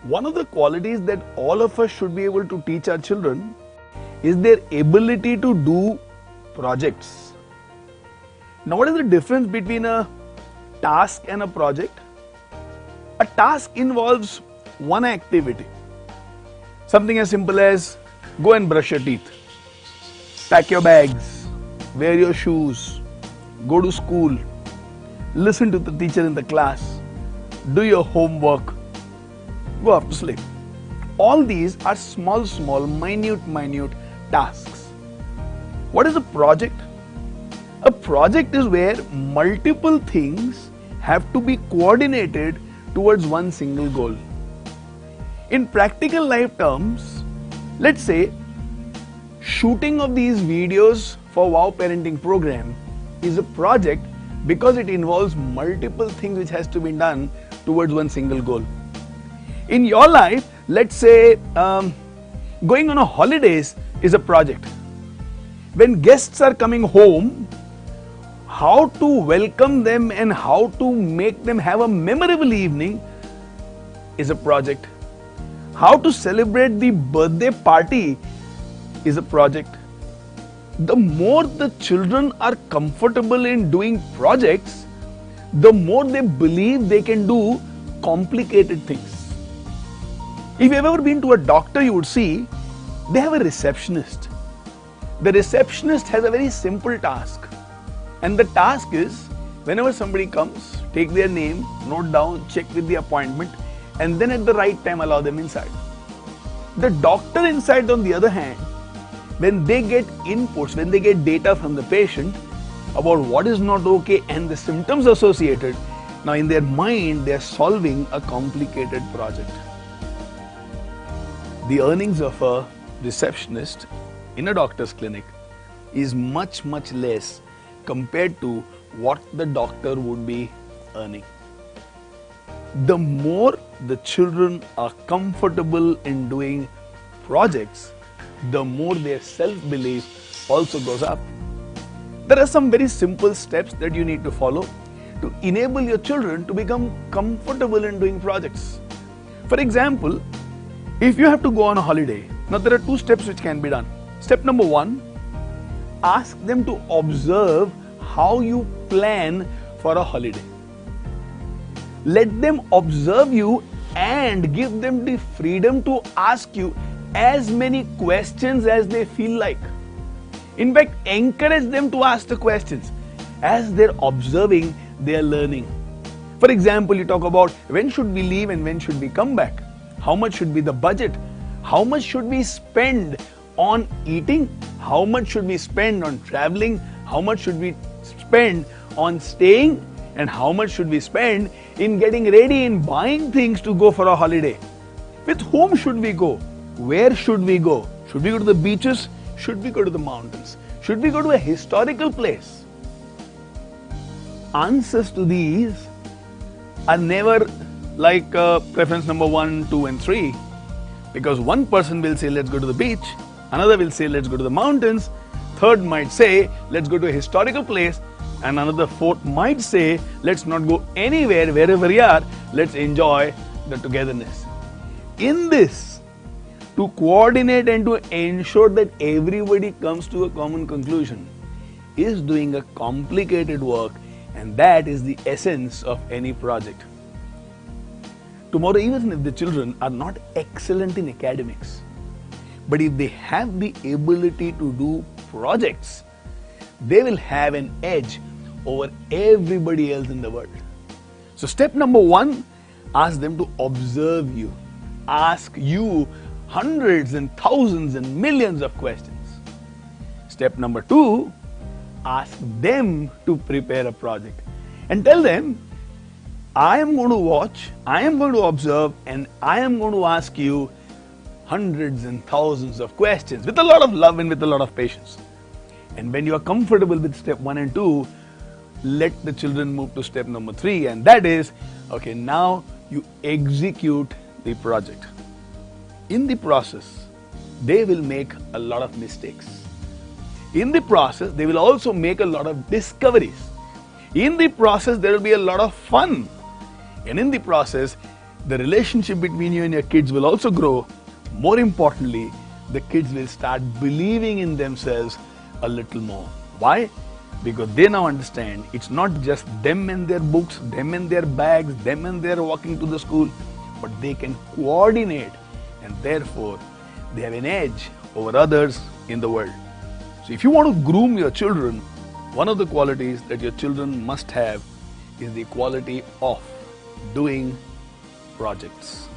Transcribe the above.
One of the qualities that all of us should be able to teach our children is their ability to do projects. Now, what is the difference between a task and a project? A task involves one activity. Something as simple as go and brush your teeth, pack your bags, wear your shoes, go to school, listen to the teacher in the class, do your homework, go off to sleep. All these are small, minute tasks. What is a project? A project is where multiple things have to be coordinated towards one single goal. In practical life terms, let's say shooting of these videos for Wow Parenting program is a project because it involves multiple things which has to be done towards one single goal. In your life, let's say going on a holidays is a project. When guests are coming home, how to welcome them and how to make them have a memorable evening is a project. How to celebrate the birthday party is a project. The more the children are comfortable in doing projects, the more they believe they can do complicated things. If you've ever been to a doctor, you would see they have a receptionist. The receptionist has a very simple task. And the task is, whenever somebody comes, take their name, note down, check with the appointment, and then at the right time allow them inside. The doctor inside, on the other hand, when they get inputs, when they get data from the patient about what is not okay and the symptoms associated, now in their mind they are solving a complicated project. The earnings of a receptionist in a doctor's clinic is much less compared to what the doctor would be earning. The more the children are comfortable in doing projects, the more their self-belief also goes up. There are some very simple steps that you need to follow to enable your children to become comfortable in doing projects. For example, if you have to go on a holiday, now there are two steps which can be done. Step number one, ask them to observe how you plan for a holiday. Let them observe you and give them the freedom to ask you as many questions as they feel like. In fact, encourage them to ask the questions. As they're observing, they are learning. For example, you talk about when should we leave and when should we come back? How much should be the budget? How much should we spend on eating? How much should we spend on traveling? How much should we spend on staying? And how much should we spend in getting ready, in buying things to go for a holiday? With whom should we go? Where should we go? Should we go to the beaches? Should we go to the mountains? Should we go to a historical place? Answers to these are never like preference number 1, 2 and 3, because one person will say let's go to the beach, another will say let's go to the mountains, third might say let's go to a historical place, and another fourth might say let's not go anywhere, wherever we are, let's enjoy the togetherness. In this, to coordinate and to ensure that everybody comes to a common conclusion is doing a complicated work, and that is the essence of any project. Tomorrow, even if the children are not excellent in academics, but if they have the ability to do projects, they will have an edge over everybody else in the world. So step number 1, ask them to observe you, ask you hundreds and thousands and millions of questions. Step number 2, ask them to prepare a project and tell them, I am going to watch, I am going to observe, and I am going to ask you hundreds and thousands of questions with a lot of love and with a lot of patience. And when you are comfortable with step 1 and 2, let the children move to step number 3, and that is, okay, now you execute the project. In the process, they will make a lot of mistakes. In the process, they will also make a lot of discoveries. In the process, there will be a lot of fun. And in the process, the relationship between you and your kids will also grow. More importantly, the kids will start believing in themselves a little more. Why? Because they now understand it's not just them and their books, them and their bags, them and their walking to the school, but they can coordinate, and therefore they have an edge over others in the world. So if you want to groom your children, one of the qualities that your children must have is the quality of doing projects.